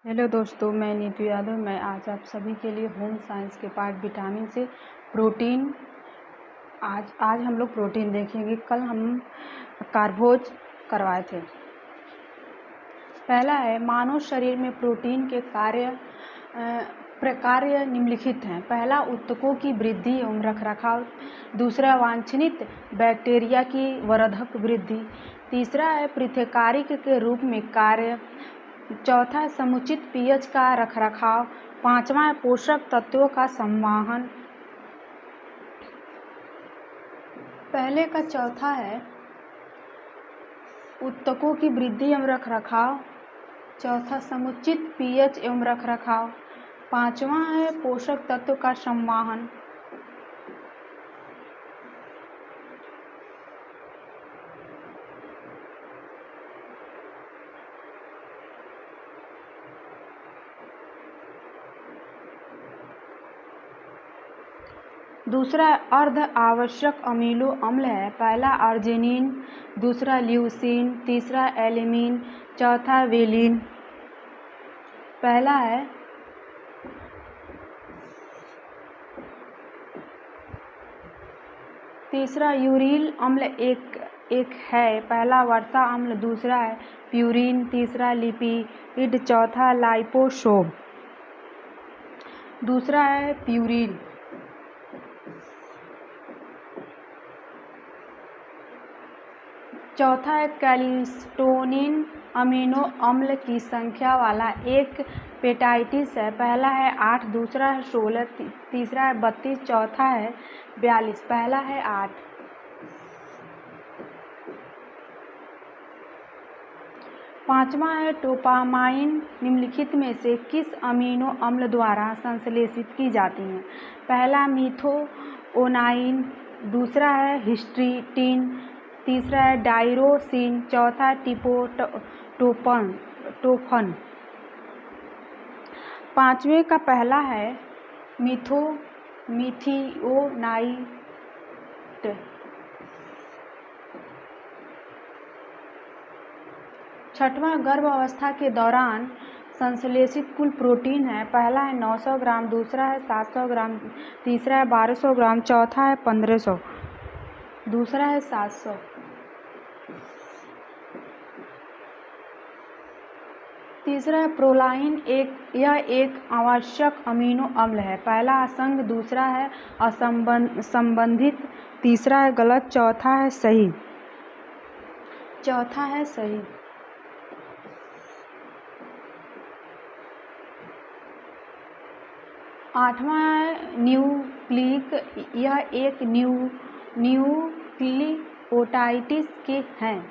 Hello दोस्तों, मैं नीतू यादव। मैं आज आप सभी के लिए होम साइंस के पार्ट विटामिन से प्रोटीन आज हम लोग प्रोटीन देखेंगे। कल हम कार्बोज करवाए थे। पहला है, मानव शरीर में प्रोटीन के प्रकार्य निम्नलिखित हैं। पहला, ऊतकों की वृद्धि एवं रखरखाव। दूसरा, वांछनित बैक्टीरिया की वर्धक वृद्धि। तीसरा है, पृथक्कारिक के रूप में कार्य। चौथा, समुचित पीएच का रखरखाव। पांचवा है, पोषक तत्वों का संवहन। पहले का चौथा है ऊतकों की वृद्धि एवं रखरखाव। चौथा, समुचित पीएच एवं रखरखाव। पांचवा है, पोषक तत्व का संवहन। दूसरा अर्ध आवश्यक अमीनो अम्ल है। पहला अर्जिनिन, दूसरा ल्यूसीन, तीसरा एलिनिन, चौथा वेलिन। पहला है तीसरा यूरिल अम्ल एक है। पहला वर्षा अम्ल, दूसरा है प्यूरिन, तीसरा लिपिड, चौथा लाइपोसोम। दूसरा है प्यूरिन। चौथा है कैल्सिटोनिन अमीनो अम्ल की संख्या वाला एक पेप्टाइड है। पहला है 8, दूसरा है 16, तीसरा है 32, चौथा है 42। पहला है 8। पांचवा है डोपामाइन निम्नलिखित में से किस अमीनो अम्ल द्वारा संश्लेषित की जाती है। पहला मीथोओनाइन, दूसरा है हिस्टीडीन, तीसरा है टायरोसिन, चौथा ट्रिप्टोफन। पांचवें का पहला है मिथियोनाइन। छठवां, गर्भ अवस्था के दौरान संश्लेषित कुल प्रोटीन है। पहला है 900 ग्राम, दूसरा है 700 ग्राम, तीसरा है 1200 ग्राम, चौथा है 1500, दूसरा है 700। तीसरा है प्रोलाइन। यह एक आवश्यक अमीनो अम्ल है। पहला असंग, दूसरा है असंबंधित, तीसरा है गलत, चौथा है सही। आठवां है न्यूक्लिक। यह एक न्यूक्लियोटाइड के हैं।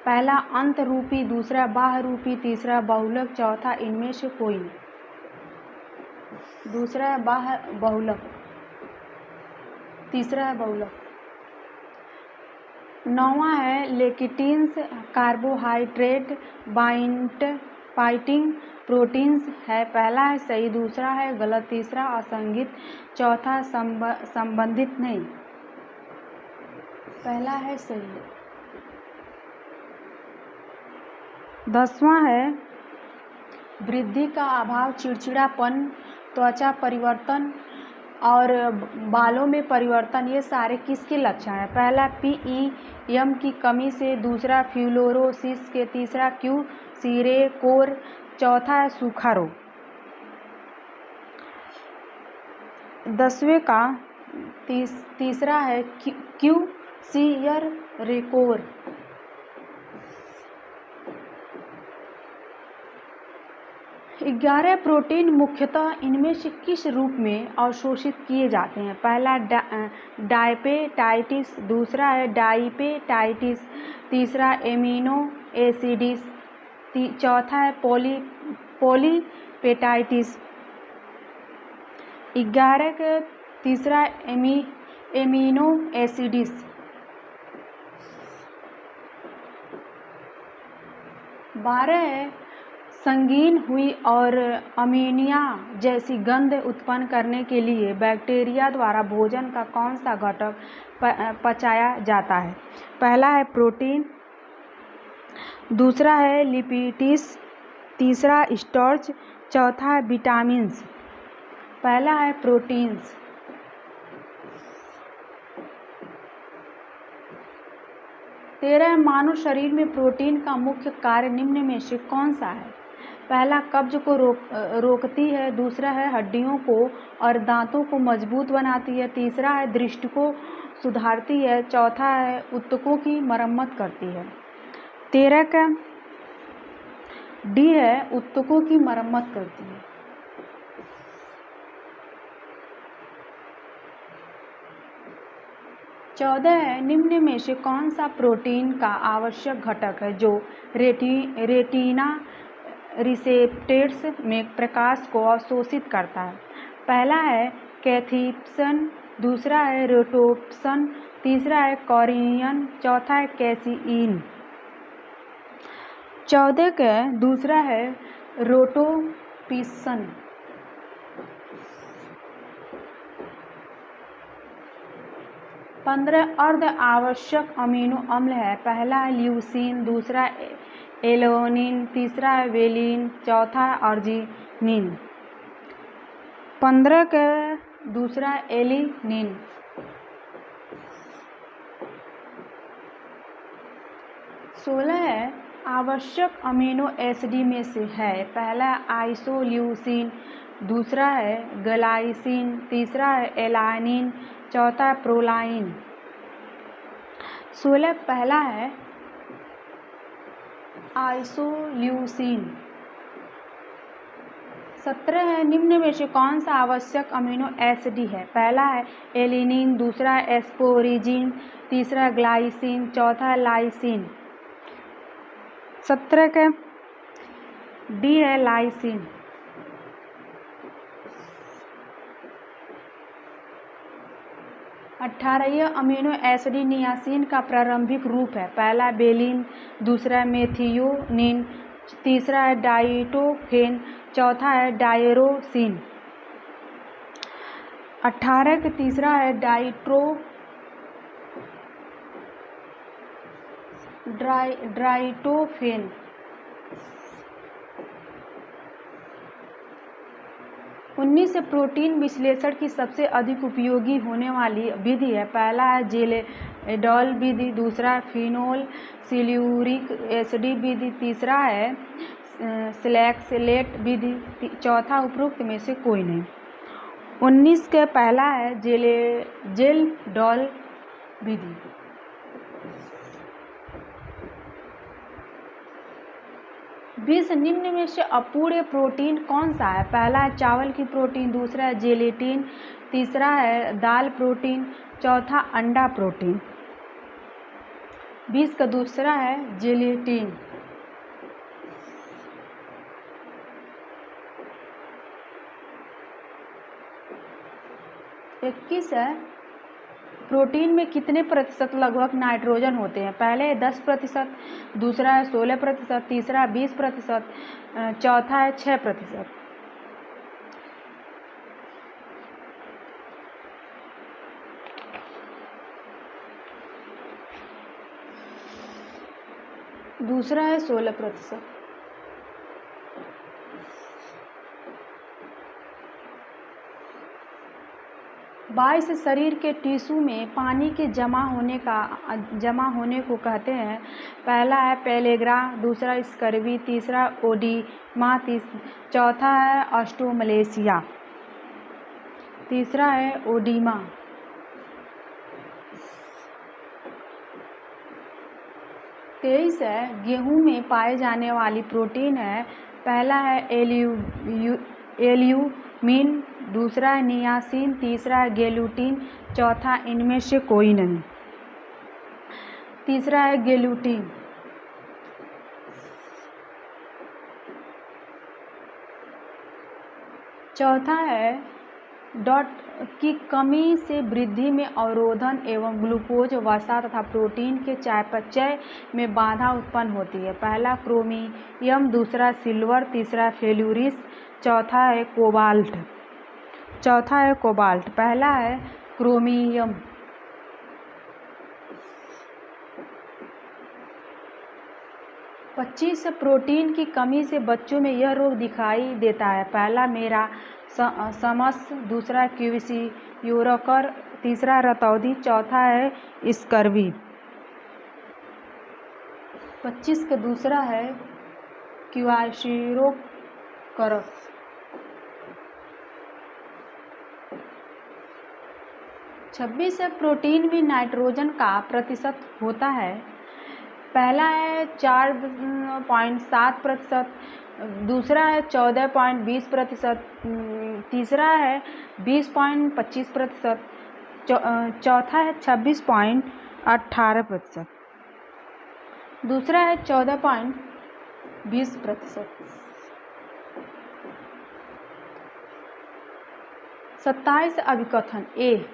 पहला अंत रूपी, दूसरा बाह्य रूपी, तीसरा बहुलक, चौथा इनमें से कोई। दूसरा है बाह्य बहुलक, तीसरा है बहुलक। नौवां है लेक्टिन्स कार्बोहाइड्रेट बाइंडिंग प्रोटीन्स है। पहला है सही, दूसरा है गलत, तीसरा असंगत, चौथा संबंधित नहीं। पहला है सही। 10वां है वृद्धि का अभाव, चिड़चिड़ापन, त्वचा परिवर्तन और बालों में परिवर्तन। ये सारे किसके लक्षण हैं। पहला पीईएम की कमी से, दूसरा फ्लोरोसिस के, तीसरा क्यूसीरेकोर, चौथा है सूखा रोग। 10वें का तीसरा है क्यूसीरेकोर। 11 प्रोटीन मुख्यतः इनमें से किस रूप में अवशोषित किए जाते हैं। पहला डायपेटाइटिस, दूसरा है डाइपेटाइटिस, तीसरा एमिनो एसिडिस, चौथा है पॉलीपेटाइटिस। 11 का तीसरा एमिनो एसिडिस। 12 है संगीन हुई और अमोनिया जैसी गंध उत्पन्न करने के लिए बैक्टीरिया द्वारा भोजन का कौन सा घटक पचाया जाता है। पहला है प्रोटीन, दूसरा है लिपिड्स, तीसरा स्टार्च, चौथा है विटामिन्स, पहला है प्रोटीन्स। तेरह, मानव शरीर में प्रोटीन का मुख्य कार्य निम्न में से कौन सा है? पहला, कब्ज को रोकती है, दूसरा है हड्डियों को और दांतों को मजबूत बनाती है, तीसरा है दृष्टि को सुधारती है, चौथा है ऊतकों की मरम्मत करती है। 13 का डी है, ऊतकों की मरम्मत करती है। 14 है, निम्न में से कौन सा प्रोटीन का आवश्यक घटक है जो रेटिना रिसेप्टर्स में प्रकाश को अवशोषित करता है? पहला है कैथीप्सन, दूसरा है रोटोप्सन, तीसरा है कॉरियन, चौथा है कैसीइन। 14 का दूसरा है रोटोपिसन। 15 अर्ध आवश्यक अमीनो अम्ल है, पहला है ल्यूसीन, दूसरा एलेनिन, तीसरा है वेलिन, चौथा है अर्जिनिन। 15 का दूसरा एलिनिन। 16 है, आवश्यक अमीनो एसिड में से है, पहला है आइसोल्यूसिन, दूसरा है ग्लाइसिन, तीसरा है एलानिन, चौथा है प्रोलाइन। 16 पहला है आइसोल्यूसिन। 17 है, निम्न में से कौन सा आवश्यक अमीनो एसिड है? पहला है एलिनिन, दूसरा है एस्पोरिजिन, तीसरा है ग्लाइसिन, चौथा है लाइसिन। 17 का डी है लाइसिन। 18 यह अमीनो एसिड नियासिन का प्रारंभिक रूप है, पहला है बेलिन, दूसरा है मेथियोनिन, तीसरा है डाइटोफेन, चौथा है डायरोसिन। 18 का तीसरा है डाइटोफेन। 19 प्रोटीन विश्लेषण की सबसे अधिक उपयोगी होने वाली विधि है, पहला है जेलेडॉल विधि, दूसरा है फिनोल सिल्यूरिक एसिड विधि, तीसरा है स्लैक्सेलेट विधि, चौथा उपरोक्त में से कोई नहीं। 19 का पहला है जेलेडॉल विधि। 20 निम्न में से अपूर्ण प्रोटीन कौन सा है? पहला है चावल की प्रोटीन, दूसरा है जेलेटिन, तीसरा है दाल प्रोटीन, चौथा अंडा प्रोटीन। 20 का दूसरा है जेलेटिन। 21 है, प्रोटीन में कितने प्रतिशत लगभग नाइट्रोजन होते हैं? पहले 10%, दूसरा है 16%, तीसरा 20%, चौथा है 6%। दूसरा है 16%। 22 शरीर के टिश्यू में पानी के जमा होने को कहते हैं, पहला है पेलेग्रा, दूसरा स्कर्वी, तीसरा ओडिमा, चौथा है ऑस्टोमलेशिया। तीसरा है ओडिमा। 23 है, गेहूं में पाए जाने वाली प्रोटीन है, पहला है एल्यूमिन, दूसरा है नियासिन, तीसरा है ग्लूटीन, चौथा इनमें से कोई नहीं। तीसरा है ग्लूटीन। 4था है डॉट की कमी से वृद्धि में अवरोधन एवं ग्लूकोज, वसा तथा प्रोटीन के चयापचय में बाधा उत्पन्न होती है, पहला क्रोमियम, दूसरा सिल्वर, तीसरा फेल्यूरिस, चौथा है कोबाल्ट। पहला है क्रोमियम। 25 प्रोटीन की कमी से बच्चों में यह रोग दिखाई देता है। पहला मेरा समस, दूसरा क्विशियोरकर, तीसरा रतौंधी, चौथा है स्कर्वी। 25 का दूसरा है क्विशियोरकर। छब्बीस प्रोटीन में नाइट्रोजन का प्रतिशत होता है। पहला है 4.7%, दूसरा है 14.20%, तीसरा है 20.25%, चौथा है 26.18%, दूसरा है 14.20%। 27 अभिकथन। ए,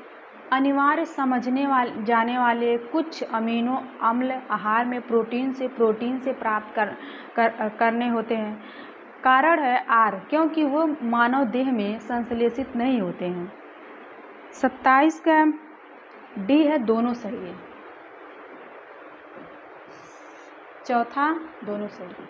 अनिवार्य समझने जाने वाले कुछ अमीनो अम्ल आहार में प्रोटीन से प्राप्त करने होते हैं। कारण है आर, क्योंकि वो मानव देह में संश्लेषित नहीं होते हैं। 27 का डी है, दोनों सही है। चौथा दोनों सही है।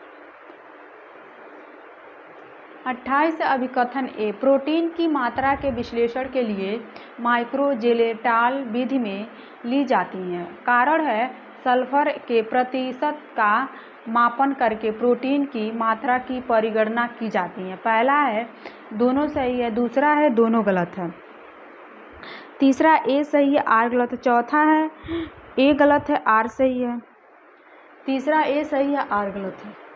28 अभिकथन ए, प्रोटीन की मात्रा के विश्लेषण के लिए माइक्रोजेलेटाल विधि में ली जाती हैं। कारण है सल्फर के प्रतिशत का मापन करके प्रोटीन की मात्रा की परिगणना की जाती है। पहला है दोनों सही है, दूसरा है दोनों गलत है, तीसरा ए सही है आर गलत है, चौथा है ए गलत है आर सही है, तीसरा ए सही है आर गलत है।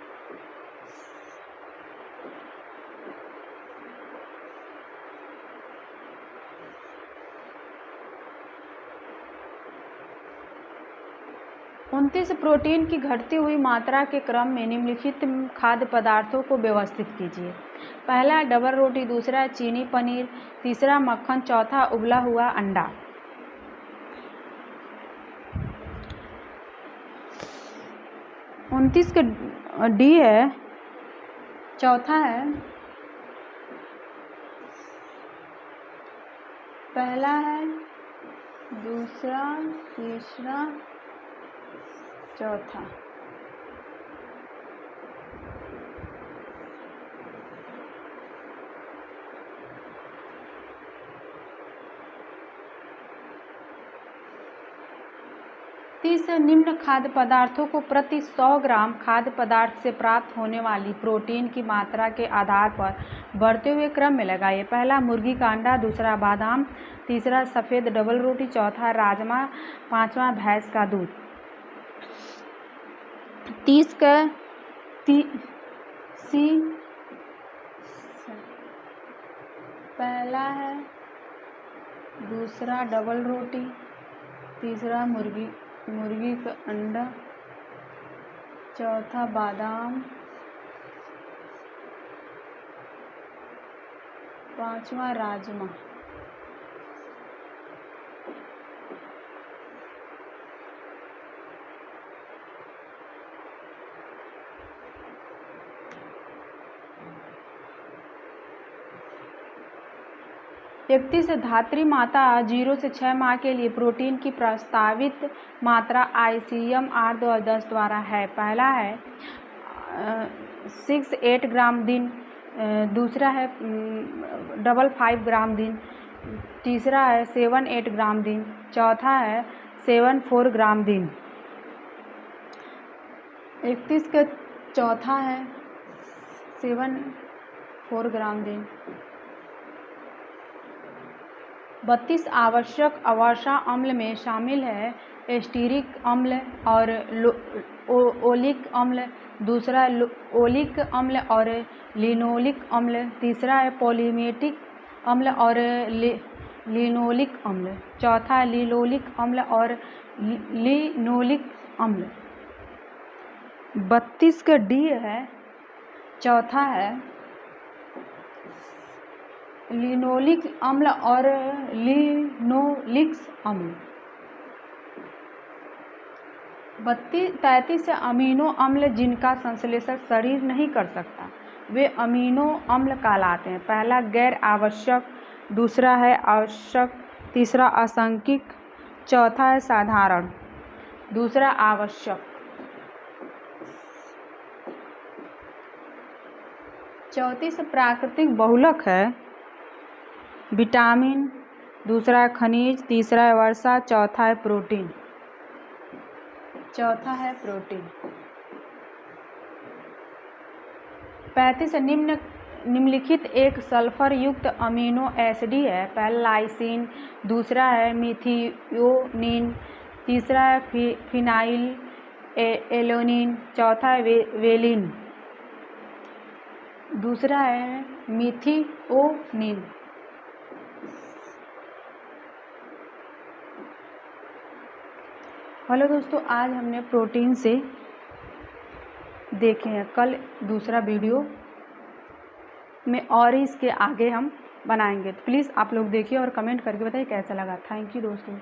उनतीस प्रोटीन की घटती हुई मात्रा के क्रम में निम्नलिखित खाद्य पदार्थों को व्यवस्थित कीजिए। पहला है डबल रोटी, दूसरा है चीनी पनीर, तीसरा मक्खन, चौथा उबला हुआ अंडा। 29 का डी है, चौथा है, पहला है, दूसरा, तीसरा, चौथा। तीस निम्न खाद्य पदार्थों को प्रति 100 ग्राम खाद्य पदार्थ से प्राप्त होने वाली प्रोटीन की मात्रा के आधार पर बढ़ते हुए क्रम में लगाइए। पहला मुर्गी का अंडा, दूसरा बादाम, तीसरा सफ़ेद डबल रोटी, चौथा राजमा, पांचवा भैंस का दूध। 30 का सी, पहला है, दूसरा डबल रोटी, तीसरा मुर्गी का अंडा, चौथा बादाम, पांचवा राजमा। व्यक्ति से धात्री माता 0 से 6 माह के लिए प्रोटीन की प्रस्तावित मात्रा ICM R 2010 द्वारा है। पहला है 6-8 ग्राम दिन, दूसरा है 5-5 ग्राम दिन, तीसरा है 7-8 ग्राम दिन, चौथा है 7-4 ग्राम दिन। 31 का चौथा है 7-4 ग्राम दिन। 32 आवश्यक अवर्षा अम्ल में शामिल है एस्टिरिक अम्ल और ओलिक अम्ल, दूसरा ओलिक अम्ल और लिनोलिक अम्ल, तीसरा है पॉलीमेटिक अम्ल और लिनोलिक अम्ल, चौथा है लिलोलिक अम्ल और लिनोलिक अम्ल। 32 का डी है, चौथा है लिनोलिक अम्ल और लिनोलिक अम्ल। 35 अमीनो अम्ल जिनका संश्लेषण शरीर नहीं कर सकता वे अमीनो अम्ल कहलाते हैं। पहला गैर आवश्यक, दूसरा है आवश्यक, तीसरा असंख्यिक, चौथा है साधारण, दूसरा आवश्यक। चौथी से प्राकृतिक बहुलक है विटामिन, दूसरा है खनिज, तीसरा है वर्षा, चौथा है प्रोटीन। चौथा है प्रोटीन। 35 निम्नलिखित एक सल्फर युक्त अमीनो एसिड है। पहला लाइसिन, दूसरा है मिथियोनिन, तीसरा है फिनाइल एलोनिन, चौथा है वेलिन। दूसरा है मिथियोनिन। हेलो दोस्तों, आज हमने प्रोटीन से देखे हैं। कल दूसरा वीडियो में और इसके आगे हम बनाएंगे। तो प्लीज़ आप लोग देखिए और कमेंट करके बताइए कैसा लगा। थैंक यू दोस्तों।